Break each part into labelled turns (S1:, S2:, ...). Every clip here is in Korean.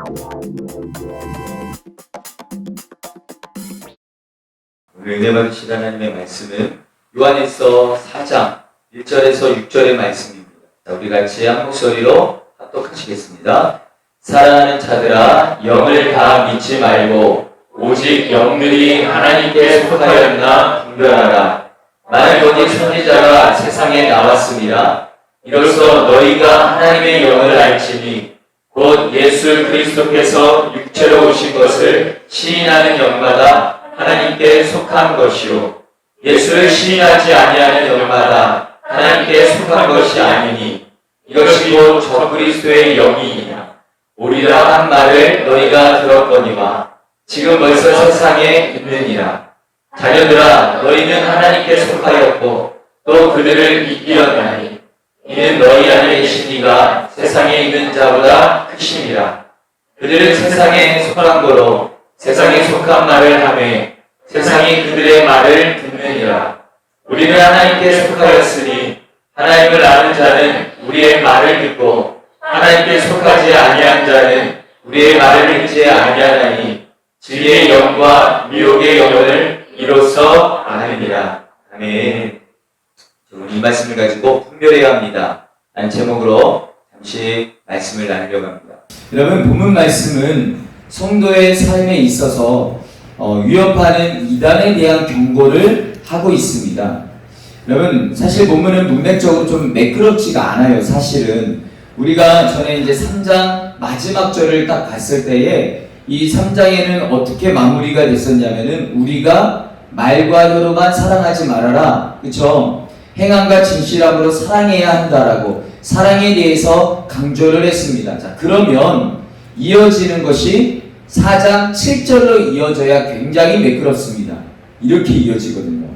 S1: 오늘 은혜 받으실 하나님의 말씀은 요한일서 4장 1절에서 6절의 말씀입니다. 자, 우리 같이 한 목소리로 합독하시겠습니다. 사랑하는 자들아, 영을 다 믿지 말고 오직 영들이 하나님께 속하였나 분별하라. 많은 거짓 선지자가 세상에 나왔습니다. 이로써 너희가 하나님의 영을 알지니 곧 예수 그리스도께서 육체로 오신 것을 시인하는 영마다 하나님께 속한 것이요 예수를 시인하지 아니하는 영마다 하나님께 속한 것이 아니니 이것이 곧 저 그리스도의 영이니라. 오리라 한 말을 너희가 들었거니와 지금 벌써 세상에 있느니라. 자녀들아, 너희는 하나님께 속하였고 또 그들을 이기었나니 이는 너희 안에 계신 이가 세상에 있는 자보다 크심이라. 그들은 세상에 속한 거로 세상에 속한 말을 하매 세상이 그들의 말을 듣느니라. 우리는 하나님께 속하였으니 하나님을 아는 자는 우리의 말을 듣고 하나님께 속하지 아니한 자는 우리의 말을 듣지 아니하나니 진리의 영과 미혹의 영을 이로써 아느니라. 아멘. 오늘 이 말씀을 가지고 분별해야 합니다 라는 제목으로 잠시 말씀을 나누려고 합니다. 여러분, 본문 말씀은 성도의 삶에 있어서 위협하는 이단에 대한 경고를 하고 있습니다. 여러분, 사실 본문은 문맥적으로 좀 매끄럽지가 않아요. 사실은 우리가 전에 이제 3장 마지막 절을 딱 봤을 때에 이 3장에는 어떻게 마무리가 됐었냐면은 우리가 말과 혀로만 사랑하지 말아라, 그쵸? 행함과 진실함으로 사랑해야 한다라고 사랑에 대해서 강조를 했습니다. 자, 그러면 이어지는 것이 4장 7절로 이어져야 굉장히 매끄럽습니다. 이렇게 이어지거든요.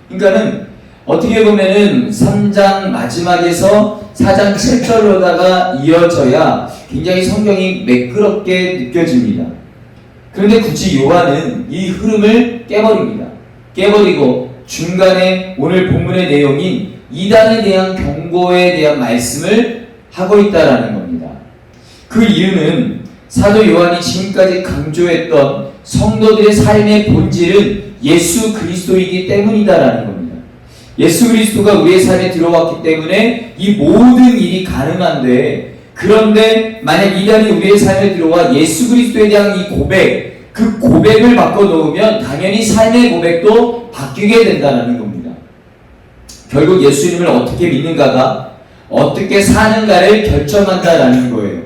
S1: 그러니까는 어떻게 보면은 3장 마지막에서 4장 7절로다가 이어져야 굉장히 성경이 매끄럽게 느껴집니다. 그런데 굳이 요한은 이 흐름을 깨버립니다. 깨버리고 중간에 오늘 본문의 내용인 이단에 대한 경고에 대한 말씀을 하고 있다라는 겁니다. 그 이유는 사도 요한이 지금까지 강조했던 성도들의 삶의 본질은 예수 그리스도이기 때문이다라는 겁니다. 예수 그리스도가 우리의 삶에 들어왔기 때문에 이 모든 일이 가능한데, 그런데 만약 이단이 우리의 삶에 들어와 예수 그리스도에 대한 이 고백, 그 고백을 바꿔놓으면 당연히 삶의 고백도 바뀌게 된다는 겁니다. 결국 예수님을 어떻게 믿는가가 어떻게 사는가를 결정한다라는 거예요.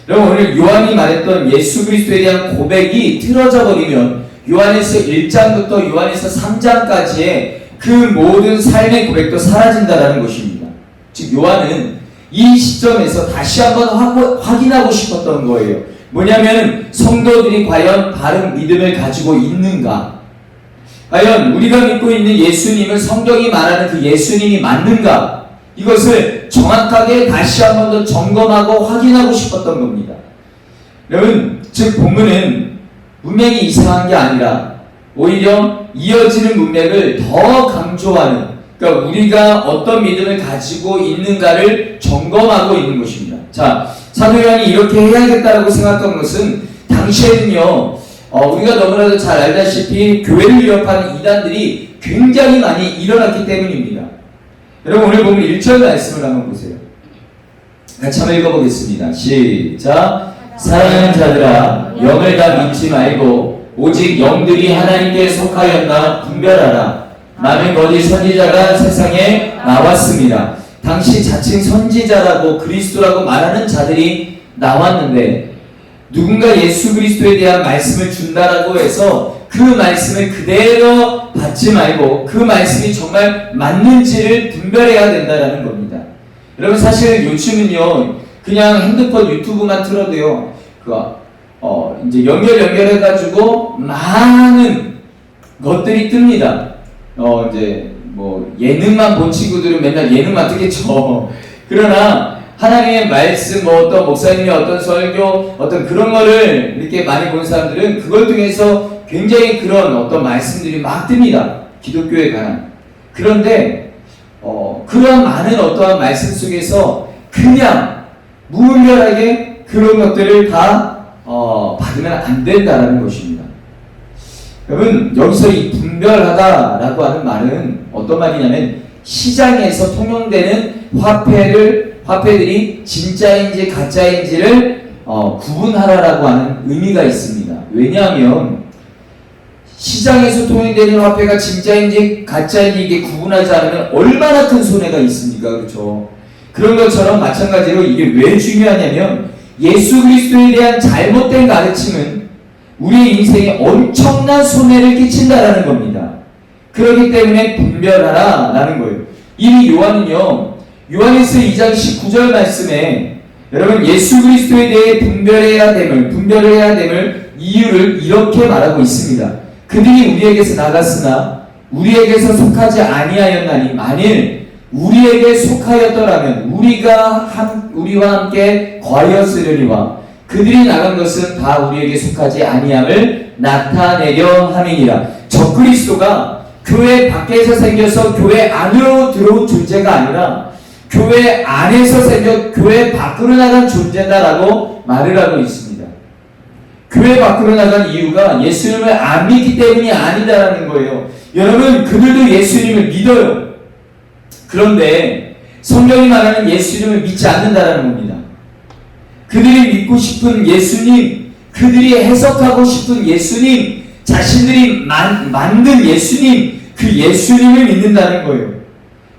S1: 여러분, 오늘 요한이 말했던 예수 그리스도에 대한 고백이 틀어져 버리면 요한에서 1장부터 요한에서 3장까지의 그 모든 삶의 고백도 사라진다라는 것입니다. 즉 요한은 이 시점에서 다시 한번 확인하고 싶었던 거예요. 뭐냐면 성도들이 과연 바른 믿음을 가지고 있는가? 과연 우리가 믿고 있는 예수님은 성경이 말하는 그 예수님이 맞는가? 이것을 정확하게 다시 한 번 더 점검하고 확인하고 싶었던 겁니다. 여러분, 즉 본문은 문맥이 이상한 게 아니라 오히려 이어지는 문맥을 더 강조하는, 그러니까 우리가 어떤 믿음을 가지고 있는가를 점검하고 있는 것입니다. 자, 사도 요한이 이렇게 해야겠다라고 생각한 것은 당시에는요, 우리가 너무나도 잘 알다시피 교회를 위협하는 이단들이 굉장히 많이 일어났기 때문입니다. 여러분, 오늘 보면 1절 말씀을 한번 보세요. 같이 한번 읽어보겠습니다. 시작. 사랑하는 자들아, 영을 다 믿지 말고 오직 영들이 하나님께 속하였나 분별하라. 많은 거짓 선지자가 세상에 나왔습니다. 당시 자칭 선지자라고 그리스도라고 말하는 자들이 나왔는데, 누군가 예수 그리스도에 대한 말씀을 준다라고 해서 그 말씀을 그대로 받지 말고 그 말씀이 정말 맞는지를 분별해야 된다라는 겁니다. 여러분, 사실 요즘은요, 그냥 핸드폰 유튜브만 틀어도요, 이제 연결해가지고 많은 것들이 뜹니다. 이제 뭐 예능만 본 친구들은 맨날 예능만 뜨겠죠. 그러나 하나님의 말씀, 뭐 어떤 목사님의 어떤 설교, 어떤 그런 거를 이렇게 많이 본 사람들은 그걸 통해서 굉장히 그런 어떤 말씀들이 막 뜹니다. 기독교에 관한. 그런데 그런 많은 어떠한 말씀 속에서 그냥 무분별하게 그런 것들을 다
S2: 받으면 안 된다라는 것입니다. 여러분, 여기서 이 분별하다라고 하는 말은 어떤 말이냐면 시장에서 통용되는 화폐들이 진짜인지 가짜인지를 구분하라라고 하는 의미가 있습니다. 왜냐하면 시장에서 통용되는 화폐가 진짜인지 가짜인지 이게 구분하지 않으면 얼마나 큰 손해가 있습니까? 그렇죠? 그런 것처럼 마찬가지로 이게 왜 중요하냐면 예수 그리스도에 대한 잘못된 가르침은 우리의 인생에 엄청난 손해를 끼친다라는 겁니다. 그렇기 때문에 분별하라 라는 거예요. 이미 요한은요, 요한일서 2장 19절 말씀에 여러분 예수 그리스도에 대해 분별을 해야 됨을 이유를 이렇게 말하고 있습니다. 그들이 우리에게서 나갔으나 우리에게서 속하지 아니하였나니 만일 우리에게 속하였더라면 우리와 함께 거하였으려니와 그들이 나간 것은 다 우리에게 속하지 아니함을 나타내려 함이니라. 적그리스도가 교회 밖에서 생겨서 교회 안으로 들어온 존재가 아니라 교회 안에서 생겨 교회 밖으로 나간 존재다라고 말을 하고 있습니다. 교회 밖으로 나간 이유가 예수님을 안 믿기 때문이 아니다라는 거예요. 여러분, 그들도 예수님을 믿어요. 그런데 성경이 말하는 예수님을 믿지 않는다라는 겁니다. 그들이 믿고 싶은 예수님, 그들이 해석하고 싶은 예수님, 자신들이 만든 예수님, 그 예수님을 믿는다는 거예요.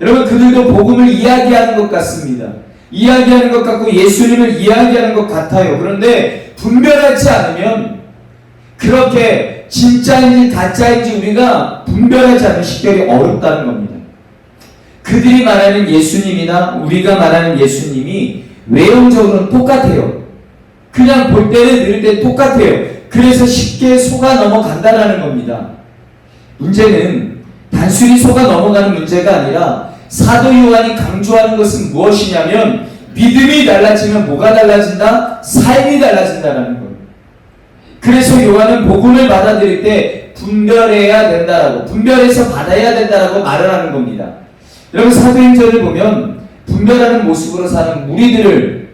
S2: 여러분, 그들도 복음을 이야기하는 것 같습니다. 이야기하는 것 같고 예수님을 이야기하는 것 같아요. 그런데 분별하지 않으면 그렇게 진짜인지 가짜인지 우리가 분별하지 않으면 식별이 어렵다는 겁니다. 그들이 말하는 예수님이나 우리가 말하는 예수님이 외형적으로는 똑같아요. 그냥 볼 때는 들을 때 똑같아요. 그래서 쉽게 속아 넘어간다라는 겁니다. 문제는 단순히 속아 넘어가는 문제가 아니라 사도 요한이 강조하는 것은 무엇이냐면 믿음이 달라지면 뭐가 달라진다? 삶이 달라진다라는 거예요. 그래서 요한은 복음을 받아들일 때 분별해야 된다라고, 분별해서 받아야 된다라고 말을 하는 겁니다. 여러분, 사도행전을 보면 분별하는 모습으로 사는 무리들이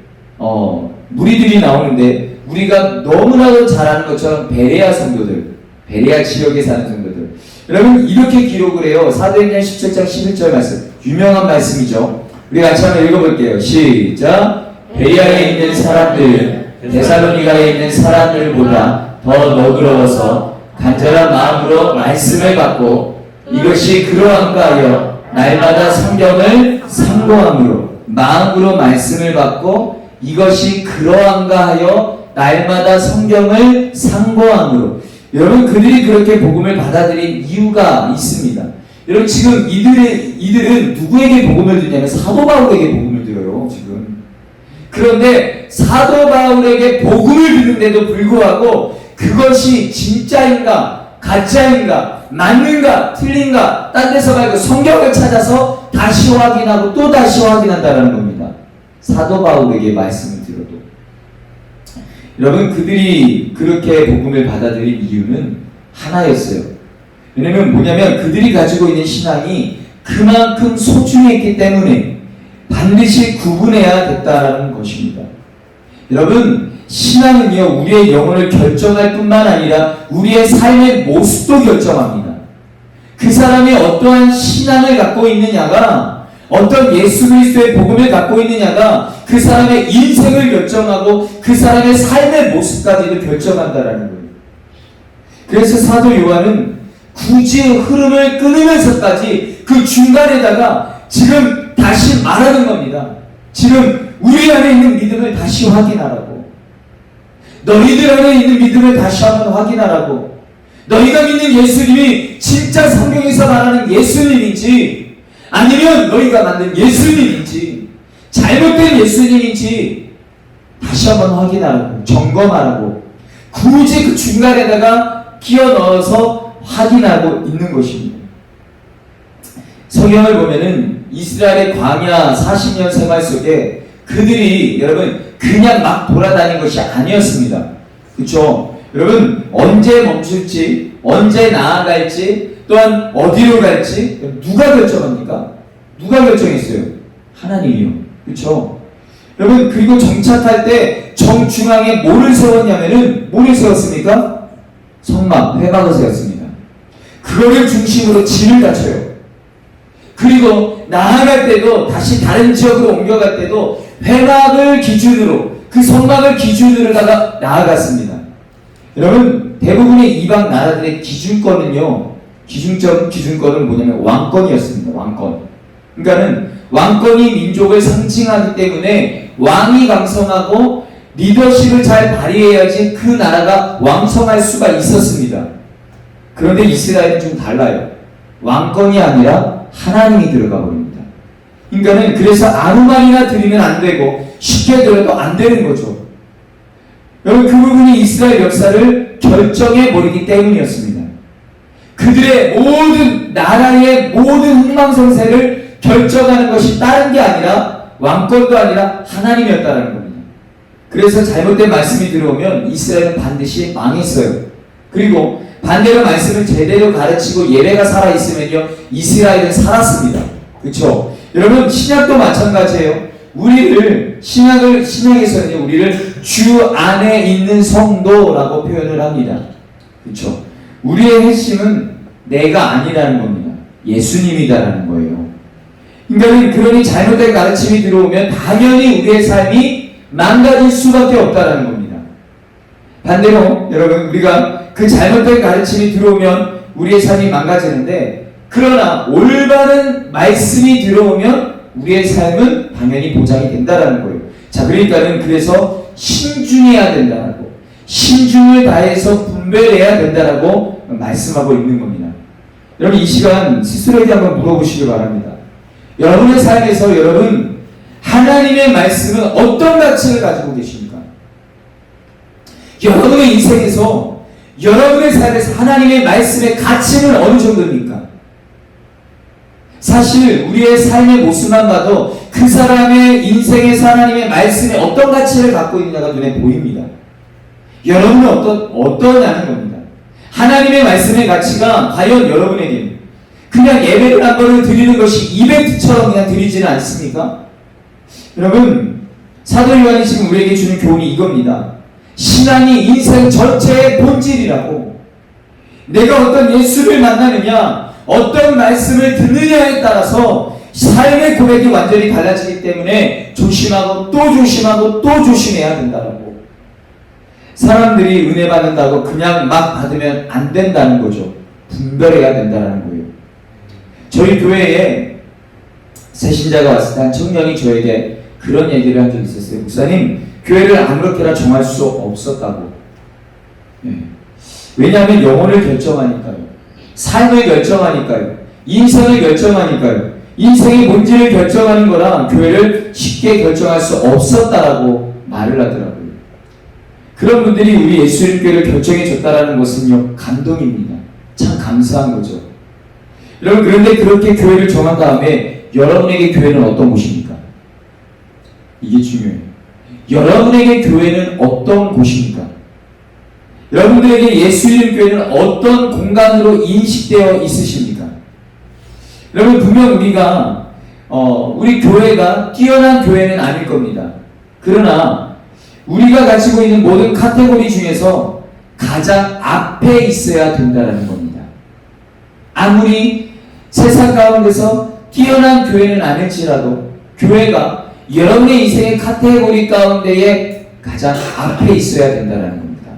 S2: 나오는데 우리가 너무나도 잘 아는 것처럼 베레아 성도들, 베레아 지역에 사는 성도들, 여러분 이렇게 기록을 해요. 사도행전 17장 11절 말씀, 유명한 말씀이죠. 우리 같이 한번 읽어볼게요. 시작. 베레아에 있는 사람들 데살로니가에 있는 사람들보다 더 너그러워서 간절한 마음으로 말씀을 받고 이것이 그러한가 하여 날마다 성경을 상고함으로, 마음으로 말씀을 받고 이것이 그러한가 하여 날마다 성경을 상고함으로. 여러분, 그들이 그렇게 복음을 받아들인 이유가 있습니다. 여러분, 지금 이들은 누구에게 복음을 듣냐면 사도 바울에게 복음을 들어요, 지금. 그런데 사도 바울에게 복음을 듣는데도 불구하고 그것이 진짜인가 가짜인가, 맞는가, 틀린가, 딴 데서 말고 성경을 찾아서 다시 확인하고 또 다시 확인한다는 겁니다. 사도 바울에게 말씀을 들어도. 여러분, 그들이 그렇게 복음을 받아들인 이유는 하나였어요. 왜냐면 뭐냐면 그들이 가지고 있는 신앙이 그만큼 소중했기 때문에 반드시 구분해야 됐다는 것입니다. 여러분, 신앙은요, 우리의 영혼을 결정할 뿐만 아니라 우리의 삶의 모습도 결정합니다. 그 사람이 어떠한 신앙을 갖고 있느냐가, 어떤 예수 그리스도의 복음을 갖고 있느냐가 그 사람의 인생을 결정하고 그 사람의 삶의 모습까지도 결정한다라는 거예요. 그래서 사도 요한은 굳이 흐름을 끊으면서까지 그 중간에다가 지금 다시 말하는 겁니다. 지금 우리 안에 있는 믿음을 다시 확인하라고. 너희들 안에 있는 믿음을 다시 한번 확인하라고. 너희가 믿는 예수님이 진짜 성경에서 말하는 예수님인지 아니면 너희가 만든 예수님인지 잘못된 예수님인지 다시 한번 확인하라고, 점검하라고. 굳이 그 중간에다가 끼워 넣어서 확인하고 있는 것입니다. 성경을 보면은 이스라엘의 광야 40년 생활 속에 그들이 여러분 그냥 막 돌아다닌 것이 아니었습니다. 그렇죠? 여러분, 언제 멈출지, 언제 나아갈지, 또한 어디로 갈지 누가 결정합니까? 누가 결정했어요? 하나님이요. 그렇죠? 여러분, 그리고 정착할 때 정중앙에 뭐를 세웠냐면은 뭐를 세웠습니까? 성막, 회막을 세웠습니다. 그거를 중심으로 진을 갖춰요. 그리고 나아갈 때도 다시 다른 지역으로 옮겨갈 때도 회막을 기준으로 그 성막을 기준으로다가 나아갔습니다. 여러분 대부분의 이방 나라들의 기준권은요, 기준권은 뭐냐면 왕권이었습니다. 왕권. 그러니까는 왕권이 민족을 상징하기 때문에 왕이 강성하고 리더십을 잘 발휘해야지 그 나라가 왕성할 수가 있었습니다. 그런데 이스라엘은 좀 달라요. 왕권이 아니라 하나님이 들어가 버립니다. 그러니까는 그래서 아무 말이나 드리면 안 되고 쉽게 들어도 안 되는 거죠. 여러분 그 부분이 이스라엘 역사를 결정해 버리기 때문이었습니다. 그들의 모든 나라의 모든 흥망성쇠를 결정하는 것이 다른 게 아니라 왕권도 아니라 하나님이었다는 겁니다. 그래서 잘못된 말씀이 들어오면 이스라엘은 반드시 망했어요. 그리고 반대로 말씀을 제대로 가르치고 예배가 살아있으면요 이스라엘은 살았습니다. 그렇죠? 여러분 신약도 마찬가지예요. 우리를 신약에서는 우리를 주 안에 있는 성도라고 표현을 합니다. 그렇죠? 우리의 핵심은 내가 아니라는 겁니다. 예수님이다라는 거예요. 그러니 잘못된 가르침이 들어오면 당연히 우리의 삶이 망가질 수밖에 없다라는 겁니다. 반대로 여러분 우리가 그 잘못된 가르침이 들어오면 우리의 삶이 망가지는데, 그러나 올바른 말씀이 들어오면 우리의 삶은 당연히 보장이 된다라는 거예요. 자, 그러니까는 그래서 신중해야 된다라고, 신중을 다해서 분별해야 된다라고 말씀하고 있는 겁니다. 여러분 이 시간 스스로에게 한번 물어보시기 바랍니다. 여러분의 삶에서 여러분 하나님의 말씀은 어떤 가치를 가지고 계십니까? 여러분의 인생에서 여러분의 삶에서 하나님의 말씀의 가치는 어느 정도입니까? 사실 우리의 삶의 모습만 봐도 그 사람의 인생에서 하나님의 말씀에 어떤 가치를 갖고 있느냐가 눈에 보입니다. 여러분은 어떠냐는 겁니다. 하나님의 말씀의 가치가 과연 여러분에게 그냥 예배를 한 번을 드리는 것이 이벤트처럼 그냥 드리지는 않습니까? 여러분 사도 요한이 지금 우리에게 주는 교훈이 이겁니다. 신앙이 인생 전체의 본질이라고. 내가 어떤 예수를 만나느냐, 어떤 말씀을 듣느냐에 따라서 삶의 고백이 완전히 달라지기 때문에 조심하고 또 조심하고 또 조심해야 된다고. 사람들이 은혜 받는다고 그냥 막 받으면 안 된다는 거죠. 분별해야 된다는 거예요. 저희 교회에 새 신자가 왔을 때 한 청년이 저에게 그런 얘기를 한 적이 있었어요. 목사님, 교회를 아무렇게나 정할 수 없었다고. 왜냐하면 영혼을 결정하니까요. 삶을 결정하니까요. 인생을 결정하니까요. 인생의 본질을 결정하는 거랑 교회를 쉽게 결정할 수 없었다라고 말을 하더라고요. 그런 분들이 우리 예수님교회를 결정해 줬다라는 것은요, 감동입니다. 참 감사한 거죠. 여러분, 그런데 그렇게 교회를 정한 다음에 여러분에게 교회는 어떤 곳입니까? 이게 중요해요. 여러분에게 교회는 어떤 곳입니까? 여러분들에게 예수님 교회는 어떤 공간으로 인식되어 있으십니까? 여러분 분명 우리가 우리 교회가 뛰어난 교회는 아닐 겁니다. 그러나 우리가 가지고 있는 모든 카테고리 중에서 가장 앞에 있어야 된다는 겁니다. 아무리 세상 가운데서 뛰어난 교회는 아닐지라도 교회가 여러분의 인생의 카테고리 가운데에 가장 앞에 있어야 된다는 겁니다.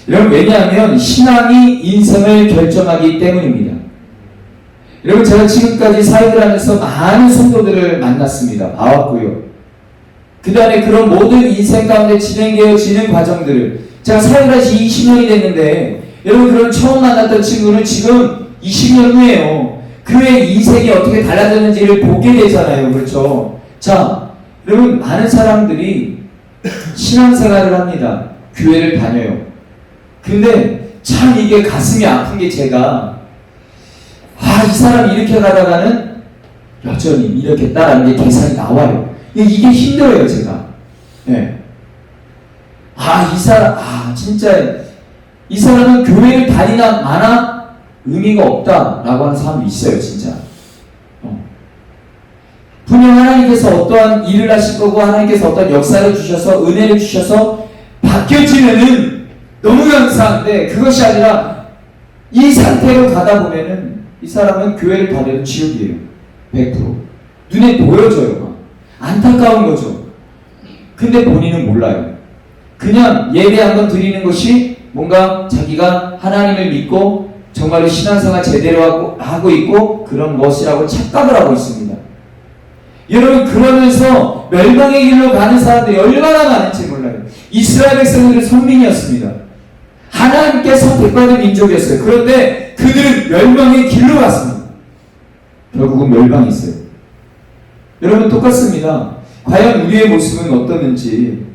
S2: 여러분 왜냐하면 신앙이 인생을 결정하기 때문입니다. 여러분 제가 지금까지 사역을 하면서 많은 성도들을 만났습니다. 봐왔고요. 그 다음에 그런 모든 인생 가운데 진행되어지는 과정들을 제가 사역을 한 지 20년이 됐는데 여러분 그런 처음 만났던 친구는 지금 20년 후에요. 그의 인생이 어떻게 달라졌는지를 보게 되잖아요. 그렇죠? 자, 여러분 많은 사람들이 신앙생활을 합니다. 교회를 다녀요. 근데 참 이게 가슴이 아픈 게 제가 이 사람이 이렇게 가다가는 여전히 이렇게 따라하는 게 계산이 나와요. 이게 힘들어요, 제가. 네. 이 사람, 진짜 이 사람은 교회를 다니나 마나 의미가 없다라고 하는 사람도 있어요, 진짜. 분명 하나님께서 어떠한 일을 하실 거고 하나님께서 어떤 역사를 주셔서 은혜를 주셔서 바뀌어지면은 너무 감사한데 그것이 아니라 이 상태로 가다 보면은 이 사람은 교회를 다녀도 지옥이에요. 100%. 눈에 보여져요. 안타까운 거죠. 근데 본인은 몰라요. 그냥 예배 한번 드리는 것이 뭔가 자기가 하나님을 믿고 정말로 신앙생활 제대로 하고 있고 그런 것이라고 착각을 하고 있습니다. 여러분, 그러면서 멸망의 길로 가는 사람들이 얼마나 많은지 몰라요. 이스라엘 백성들은 선민이었습니다. 하나님께 선택받은 민족이었어요. 그런데 그들은 멸망의 길로 갔습니다. 결국은 멸망했어요. 여러분, 똑같습니다. 과연 우리의 모습은 어떠는지.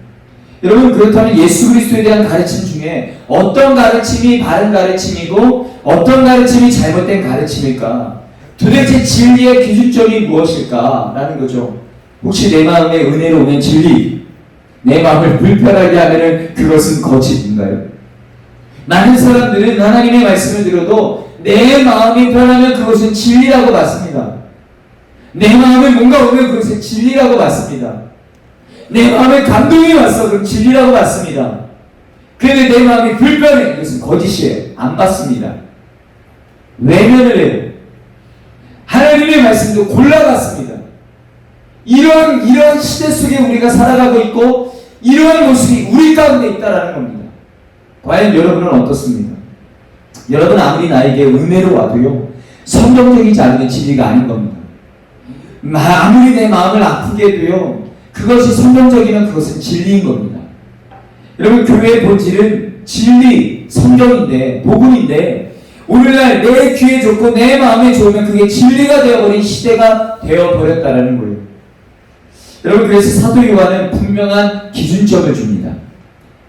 S2: 여러분, 그렇다면 예수 그리스도에 대한 가르침 중에 어떤 가르침이 바른 가르침이고 어떤 가르침이 잘못된 가르침일까? 도대체 진리의 기준점이 무엇일까? 라는 거죠. 혹시 내 마음에 은혜로 오는 진리, 내 마음을 불편하게 하면 그것은 거짓인가요? 많은 사람들은 하나님의 말씀을 들어도 내 마음이 편하면 그것은 진리라고 받습니다. 내 마음에 뭔가 오면 그것은 진리라고 받습니다. 내 마음에 감동이 왔어 그럼 진리라고 받습니다. 그런데 내 마음이 불편해 이것은 거짓이에요. 안 받습니다. 외면을 해요. 하나님의 말씀도 골라갔습니다. 이러한 시대 속에 우리가 살아가고 있고 이러한 모습이 우리 가운데 있다라는 겁니다. 과연 여러분은 어떻습니까? 여러분 아무리 나에게 은혜로 와도요 성경적이지 않은 진리가 아닌 겁니다. 아무리 내 마음을 아프게 해도요 그것이 성경적이면 그것은 진리인 겁니다. 여러분 교회의 본질은 진리, 성경인데 복음인데 오늘날 내 귀에 좋고 내 마음에 좋으면 그게 진리가 되어버린 시대가 되어버렸다는 거예요. 여러분 그래서 사도 요한은 분명한 기준점을 줍니다.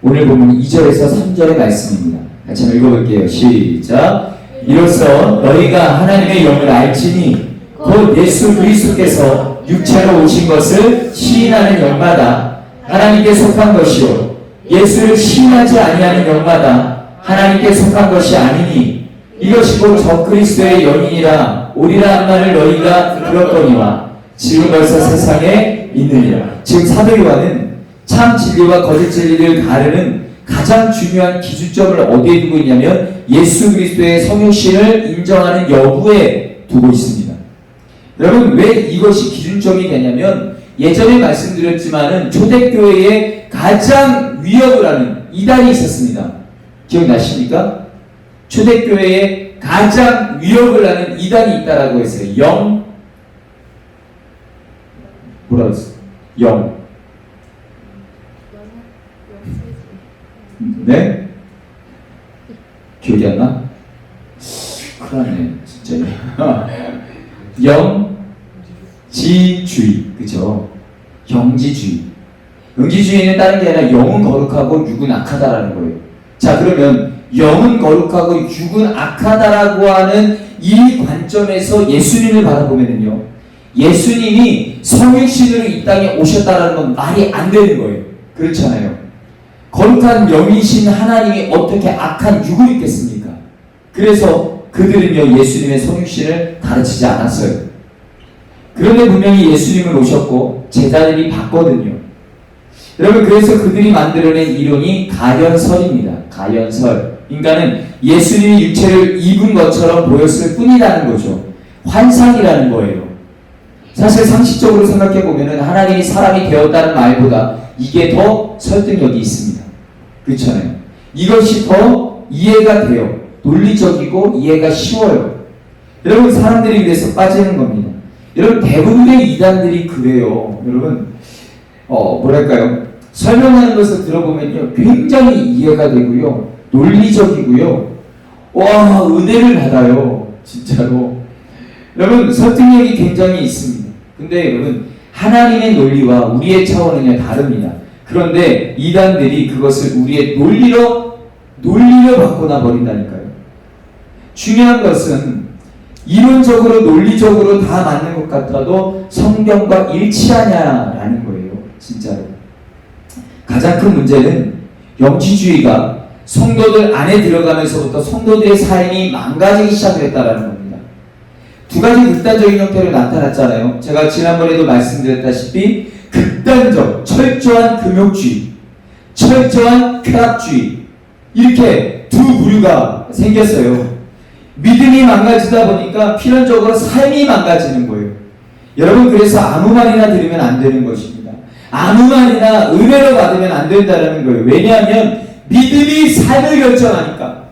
S2: 오늘 보면 2절에서 3절의 말씀입니다. 같이 한번 읽어볼게요. 시작. 이로써 너희가 하나님의 영을 알지니 곧 예수 그리스도께서 육체로 오신 것을 시인하는 영마다 하나님께 속한 것이요 예수를 시인하지 아니하는 영마다 하나님께 속한 것이 아니니 이것이 곧 적그리스도의 연인이라 오리라 한 말을 너희가 들었거니와 지금 벌써 세상에 있느니라. 지금 사도 요한은 참 진리와 거짓 진리를 가르는 가장 중요한 기준점을 어디에 두고 있냐면 예수 그리스도의 성육신을 인정하는 여부에 두고 있습니다. 여러분 왜 이것이 기준점이 되냐면 예전에 말씀드렸지만은 초대교회에 가장 위협을 하는 이단이 있었습니다. 기억나십니까? 초대교회에 가장 위협을 하는 이단이 있다라고 했어요. 뭐라고 했어요? 네? 기억이 안 나? 큰일 났네 진짜. 영지주의, 그쵸? 영지주의. 영지주의는 다른 게 아니라 영은 거룩하고 육은 악하다라는 거예요. 자, 그러면 영은 거룩하고 육은 악하다라고 하는 이 관점에서 예수님을 바라보면요, 예수님이 성육신으로 이 땅에 오셨다라는 건 말이 안 되는 거예요. 그렇잖아요. 거룩한 영이신 하나님이 어떻게 악한 육을 입겠습니까? 그래서 그들은요 예수님의 성육신을 가르치지 않았어요. 그런데 분명히 예수님은 오셨고 제자들이 봤거든요. 여러분 그래서 그들이 만들어낸 이론이 가련설입니다. 가련설. 인간은 예수님이 육체를 입은 것처럼 보였을 뿐이라는 거죠. 환상이라는 거예요. 사실 상식적으로 생각해 보면은 하나님이 사람이 되었다는 말보다 이게 더 설득력이 있습니다. 그렇잖아요. 이것이 더 이해가 돼요. 논리적이고 이해가 쉬워요. 여러분 사람들이 그래서 빠지는 겁니다. 여러분 대부분의 이단들이 그래요. 여러분 뭐랄까요? 설명하는 것을 들어보면요 굉장히 이해가 되고요 논리적이고요 와 은혜를 받아요 진짜로. 여러분 설득력이 굉장히 있습니다. 근데 여러분 하나님의 논리와 우리의 차원은요 다릅니다. 그런데 이단들이 그것을 우리의 논리로 바꿔놔 버린다니까요. 중요한 것은 이론적으로 논리적으로 다 맞는 것 같아도 성경과 일치하냐라는 거예요. 진짜로. 가장 큰 문제는 영지주의가 성도들 안에 들어가면서부터 성도들의 삶이 망가지기 시작했다라는 겁니다. 두 가지 극단적인 형태로 나타났잖아요. 제가 지난번에도 말씀드렸다시피 극단적, 철저한 금욕주의, 철저한 쾌락주의, 이렇게 두 부류가 생겼어요. 믿음이 망가지다 보니까 필연적으로 삶이 망가지는 거예요. 여러분, 그래서 아무 말이나 들으면 안 되는 것입니다. 아무 말이나 은혜로 받으면 안 된다는 거예요. 왜냐하면 믿음이 삶을 결정하니까,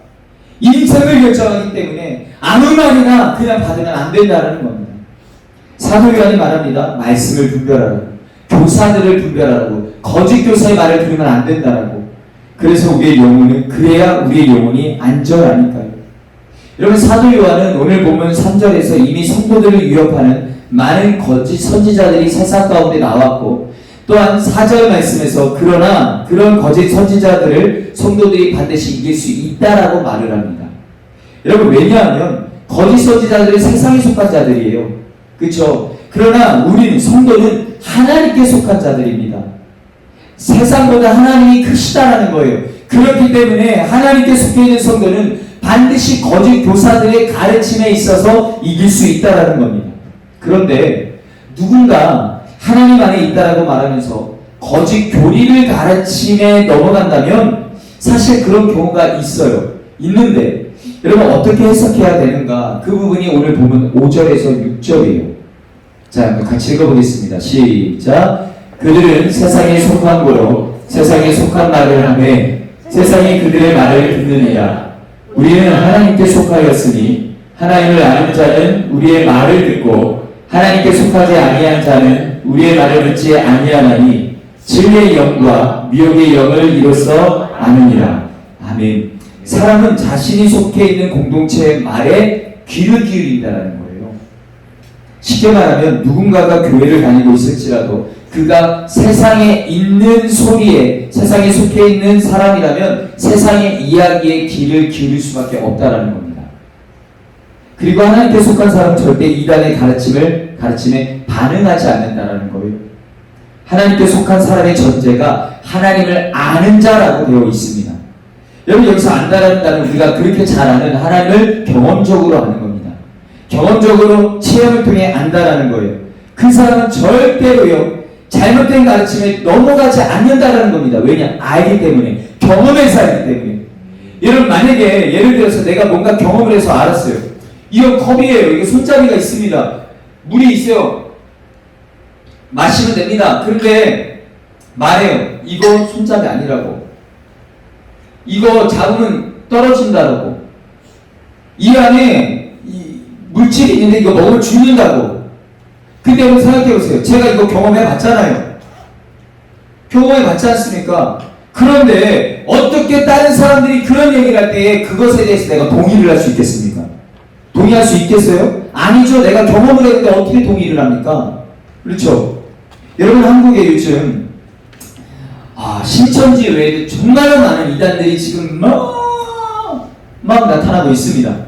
S2: 인생을 결정하기 때문에 아무 말이나 그냥 받으면 안 된다는 겁니다. 사도 요한이 말합니다. 말씀을 분별하라고, 교사들을 분별하라고, 거짓 교사의 말을 들으면 안 된다라고. 그래서 우리의 영혼은, 그래야 우리의 영혼이 안전하니까요. 여러분, 사도 요한은 오늘 보면 3절에서 이미 성도들을 위협하는 많은 거짓 선지자들이 세상 가운데 나왔고, 또한 4절 말씀에서 그러나 그런 거짓 선지자들을 성도들이 반드시 이길 수 있다라고 말을 합니다. 여러분, 왜냐하면 거짓 선지자들은 세상에 속한 자들이에요. 그렇죠? 그러나 우리는, 성도는 하나님께 속한 자들입니다. 세상보다 하나님이 크시다라는 거예요. 그렇기 때문에 하나님께 속해 있는 성도는 반드시 거짓 교사들의 가르침에 있어서 이길 수 있다라는 겁니다. 그런데 누군가 하나님 안에 있다라고 말하면서 거짓 교리를 가르침에 넘어간다면 사실 그런 경우가 있어요. 있는데 여러분, 어떻게 해석해야 되는가? 그 부분이 오늘 보면 5절에서 6절이에요. 자, 같이 읽어보겠습니다. 시작. 그들은 세상에 속한 거로 세상에 속한 말을 하며 세상이 그들의 말을 듣느니라. 우리는 하나님께 속하였으니 하나님을 아는 자는 우리의 말을 듣고 하나님께 속하지 아니한 자는 우리의 말을 듣지 아니하나니 진리의 영과 미혹의 영을 이로써 아느니라. 아멘. 사람은 자신이 속해 있는 공동체의 말에 귀를 기울인다는 거예요. 쉽게 말하면 누군가가 교회를 다니고 있을지라도 그가 세상에 있는 소리에, 세상에 속해 있는 사람이라면 세상의 이야기에 귀를 기울일 수밖에 없다라는 겁니다. 그리고 하나님께 속한 사람은 절대 이단의 가르침에 반응하지 않는다라는 거예요. 하나님께 속한 사람의 전제가 하나님을 아는 자라고 되어 있습니다. 여러분, 여기서 안다라는 단어는 우리가 그렇게 잘 아는 하나님을 경험적으로 아는 겁니다. 경험적으로 체험을 통해 안다라는 거예요. 그 사람은 절대로요, 잘못된 가르침에 넘어가지 않는다라는 겁니다. 왜냐? 알기 때문에, 경험해서 알기 때문에. 여러분, 만약에 예를 들어서 내가 뭔가 경험을 해서 알았어요. 이거 컵이에요. 이게 손잡이가 있습니다. 물이 있어요. 마시면 됩니다. 그런데 말해요. 이거 손잡이 아니라고. 이거 잡으면 떨어진다라고. 이 안에 물질이 있는데 이거 먹으면 죽는다고. 근데 한번 생각해보세요. 제가 이거 경험해봤잖아요. 경험해봤지 않습니까? 그런데 어떻게 다른 사람들이 그런 얘기를 할 때 그것에 대해서 내가 동의를 할 수 있겠습니까? 동의할 수 있겠어요? 아니죠. 내가 경험을 했는데 어떻게 동의를 합니까? 그렇죠? 여러분, 한국에 요즘 신천지 외에도 정말 많은 이단들이 지금 막 나타나고 있습니다.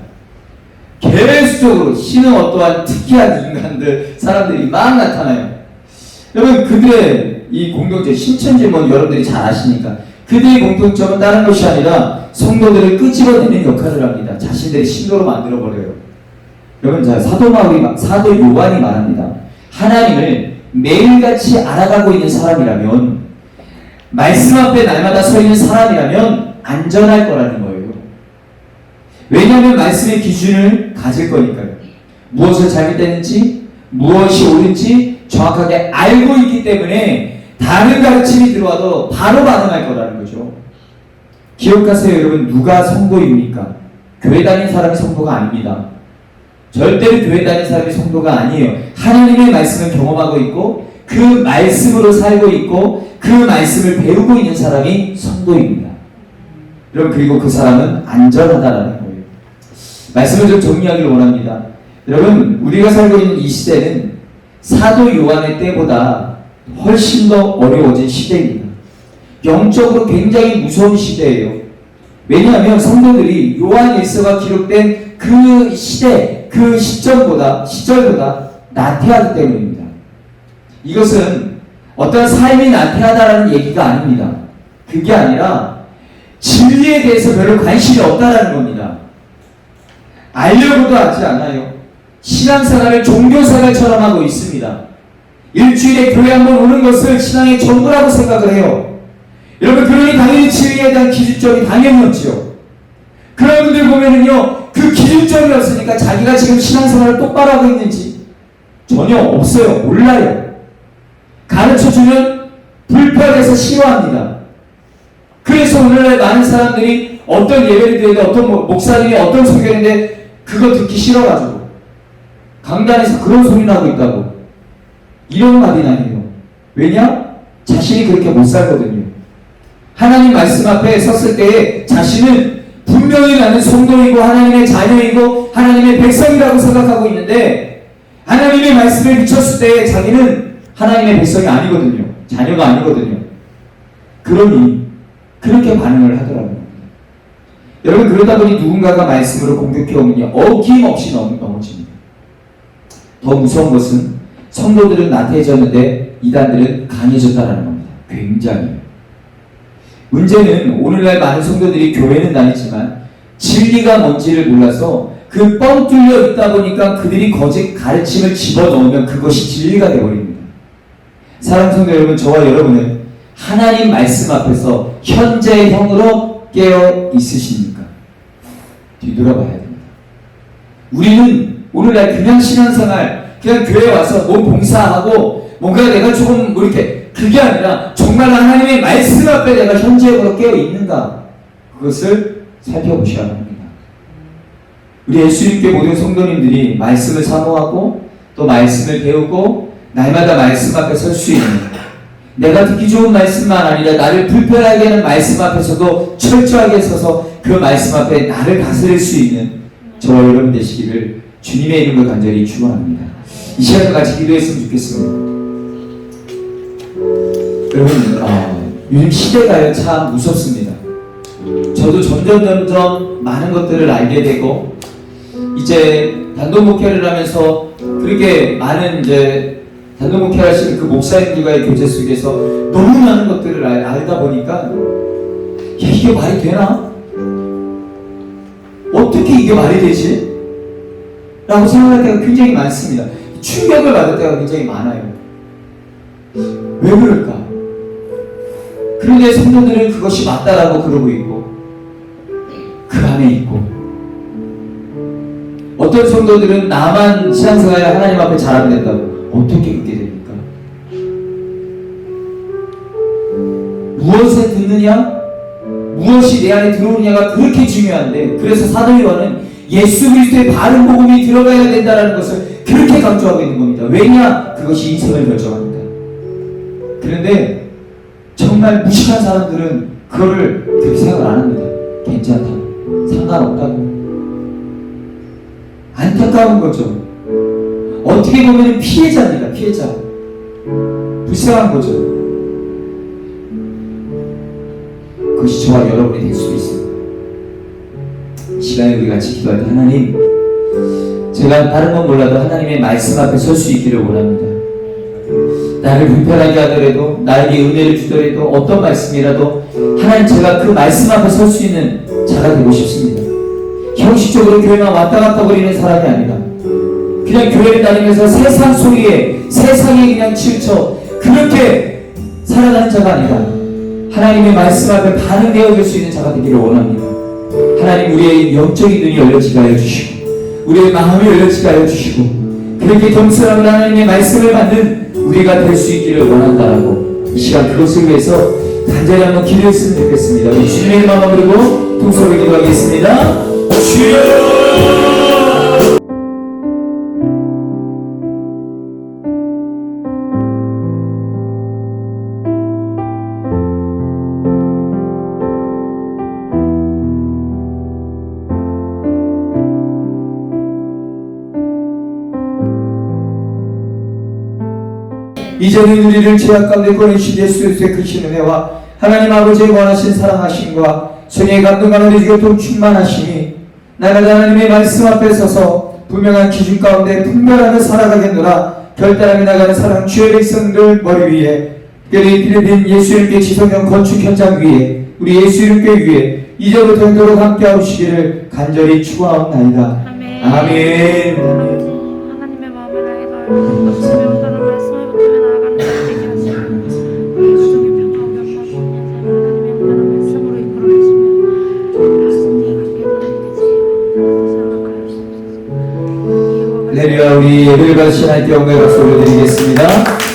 S2: 계속적으로 신은 어떠한 특이한 인간들, 사람들이 막 나타나요. 여러분, 그들의 이 공동체, 신천지 여러분들이 잘 아시니까 그들의 공통점은 다른 것이 아니라 성도들을 끄집어내는 역할을 합니다. 자신들의 신도로 만들어버려요. 여러분, 자, 사도 요한이 말합니다. 하나님을 매일같이 알아가고 있는 사람이라면, 말씀 앞에 날마다 서 있는 사람이라면 안전할 거라는 거예요. 왜냐하면 말씀의 기준을 가질 거니까요. 무엇을 잘못됐는지, 무엇이 옳은지 정확하게 알고 있기 때문에 다른 가르침이 들어와도 바로 반응할 거라는 거죠. 기억하세요, 여러분. 누가 성도입니까? 교회 다니는 사람이 성도가 아닙니다. 절대로 교회 다니는 사람이 성도가 아니에요. 하나님의 말씀을 경험하고 있고 그 말씀으로 살고 있고 그 말씀을 배우고 있는 사람이 성도입니다. 여러분, 그리고 그 사람은 안전하다라는 거예요. 말씀을 좀 정리하기를 원합니다. 여러분, 우리가 살고 있는 이 시대는 사도 요한의 때보다 훨씬 더 어려워진 시대입니다. 영적으로 굉장히 무서운 시대예요. 왜냐하면 성도들이 요한 일서가 기록된 그 시대, 그 시절보다 나태하기 때문입니다. 이것은 어떤 삶이 나태하다라는 얘기가 아닙니다. 그게 아니라 진리에 대해서 별로 관심이 없다라는 겁니다. 알려고도 하지 않아요. 신앙생활을 종교생활처럼 하고 있습니다. 일주일에 교회 한번 오는 것을 신앙의 전부라고 생각을 해요. 여러분, 그러니 당연히 지위에 대한 기준점이 당연히 없지요. 그런 분들 보면은요, 그 기준점이 없으니까 자기가 지금 신앙생활을 똑바로 하고 있는지 전혀 없어요. 몰라요. 가르쳐주면 불편해서 싫어합니다. 그래서 오늘날 많은 사람들이 어떤 예배를 드리는데 어떤 목사님이 어떤 설교인데 그거 듣기 싫어가지고 강단에서 그런 소리를 하고 있다고 이런 말이나 해요. 왜냐? 자신이 그렇게 못 살거든요. 하나님 말씀 앞에 섰을 때에 자신은 분명히 나는 성도이고 하나님의 자녀이고 하나님의 백성이라고 생각하고 있는데 하나님의 말씀을 비쳤을 때 자기는 하나님의 백성이 아니거든요. 자녀가 아니거든요. 그러니 그렇게 반응을 하더라고요. 여러분, 그러다 보니 누군가가 말씀으로 공격해 오면요, 어김없이 넘어집니다. 더 무서운 것은 성도들은 나태해졌는데 이단들은 강해졌다는 겁니다. 굉장히. 문제는 오늘날 많은 성도들이 교회는 다니지만 진리가 뭔지를 몰라서 그 뻥 뚫려 있다 보니까 그들이 거짓 가르침을 집어넣으면 그것이 진리가 되어버립니다. 사랑하는 성도 여러분, 저와 여러분은 하나님 말씀 앞에서 현재형으로 깨어 있으십니까? 뒤돌아봐야 됩니다. 우리는 오늘날 그냥 신앙생활, 그냥 교회 와서 몸 봉사하고 뭔가 내가 조금 이렇게 그게 아니라 정말 하나님의 말씀 앞에 내가 현재형으로 깨어 있는가, 그것을 살펴보셔야 합니다. 우리 예수님께 모든 성도님들이 말씀을 사모하고 또 말씀을 배우고 날마다 말씀 앞에 설 수 있는, 내가 듣기 좋은 말씀만 아니라 나를 불편하게 하는 말씀 앞에서도 철저하게 서서 그 말씀 앞에 나를 다스릴 수 있는 저와 여러분 되시기를 주님의 이름으로 간절히 축원합니다. 이 시간에 같이 기도했으면 좋겠습니다. 여러분, 요즘 시대가요 참 무섭습니다. 저도 점점 많은 것들을 알게 되고 이제 단독 목회를 하면서 그렇게 많은 이제 단독 목회를 하시는 그 목사님들과의 교제 속에서 너무 많은 것들을 알다 보니까 야, 이게 말이 되나? 어떻게 이게 말이 되지? 라고 생각할 때가 굉장히 많습니다. 충격을 받을 때가 굉장히 많아요. 왜 그럴까? 그런데 성도들은 그것이 맞다라고 그러고 있고 그 안에 있고, 어떤 성도들은 나만 신앙생활에 하나님 앞에 잘하면 된다고. 어떻게 그렇게 됩니까? 무엇에 듣느냐, 무엇이 내 안에 들어오느냐가 그렇게 중요한데, 그래서 사도 요한은 예수 그리스도의 바른 복음이 들어가야 된다는 것을 그렇게 강조하고 있는 겁니다. 왜냐? 그것이 인생을 결정합니다. 그런데 정말 무식한 사람들은 그거를 그렇게 생각을 안 합니다. 괜찮다고, 상관없다고. 안타까운 거죠. 어떻게 보면 피해자입니다. 피해자. 불쌍한 거죠. 그것이 저와 여러분이 될 수도 있습니다. 이 시간에 우리 같이 기도할 때, 하나님, 제가 다른 건 몰라도 하나님의 말씀 앞에 설 수 있기를 원합니다. 나를 불편하게 하더라도, 나에게 은혜를 주더라도, 어떤 말씀이라도 하나님, 제가 그 말씀 앞에 설 수 있는 자가 되고 싶습니다. 형식적으로 교회만 왔다 갔다 거리는 사람이 아니라 그냥 교회를 다니면서 세상 소리에, 세상에 그냥 치우쳐 그렇게 살아가는 자가 아니라 하나님의 말씀 앞에 반응되어질 수 있는 자가 되기를 원합니다. 하나님, 우리의 영적인 눈이 열려지게 하여 주시고 우리의 마음이 열려지게 하여 주시고 그렇게 겸손한 하나님의 말씀을 받는 우리가 될 수 있기를 원한다라고, 이 시간 그것을 위해서 간절히 한번 기도했으면 좋겠습니다. 우리 주님의 마음을 부르고 통성을 기도하겠습니다. 주여! 이제는 우리를 죄악 가운데 꺼내신 예수 그리스도의 크신 은혜와 하나님 아버지의 원하신 사랑하심과 성령의 감동 가운데 교통 충만하심이 나라가 하나님의 말씀 앞에 서서 분명한 기준 가운데 분별하며 살아가겠노라. 결단하며 나가는 사랑 주의 백성들 머리 위에, 특별히 필리핀 예수 이름께 지성령 건축 현장 위에, 우리 예수 이름께 위에 이제부터 영원토록 함께 하시기를 간절히 축원하옵나이다. 아멘.
S3: 아침에 온다는 말씀을 붙들며 나아가는 자 되게 하시고 우리 가정의 평화와 견고한 인생을 하나님의 온다는 말씀으로 이끌어 가시며 다스님의 관계 하나님의 지혜와 허락하여 주옵소서.
S2: 레리아 우리 예배를 받으신 하나님께 영광의 박수 올려드리겠습니다.